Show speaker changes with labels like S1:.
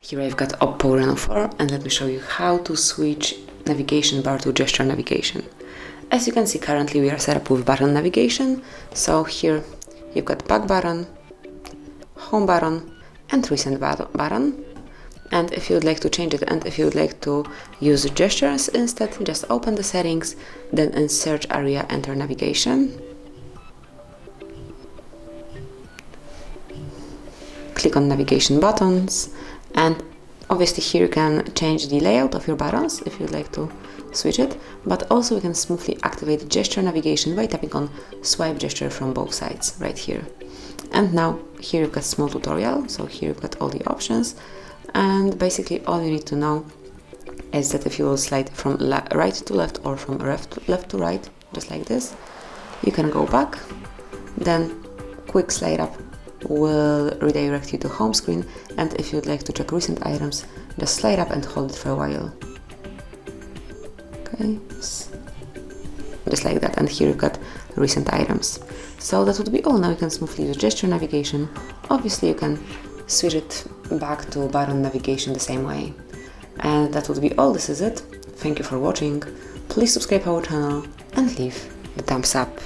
S1: Here I've got OPPO Reno 4 and let me show you how to switch navigation bar to gesture navigation. As you can see, currently we are set up with button navigation, so here you've got back button, home button and recent button. And if you would like to change it and if you would like to use gestures instead, just open the settings, then in search area enter navigation. Click on navigation buttons, and obviously here you can change the layout of your buttons if you'd like to switch it, but also you can smoothly activate gesture navigation by tapping on swipe gesture from both sides right here. And now here you've got small tutorial, so here you've got all the options, and basically all you need to know is that if you will slide from right to left or from left to right, just like this, you can go back, then quick slide up will redirect you to home screen, and if you'd like to check recent items, just slide up and hold it for a while. Okay, just like that, and here you've got recent items. So that would be all. Now you can smoothly use gesture navigation. Obviously you can switch it back to button navigation the same way. And that would be all. This is it. Thank you for watching. Please subscribe our channel and leave the thumbs up.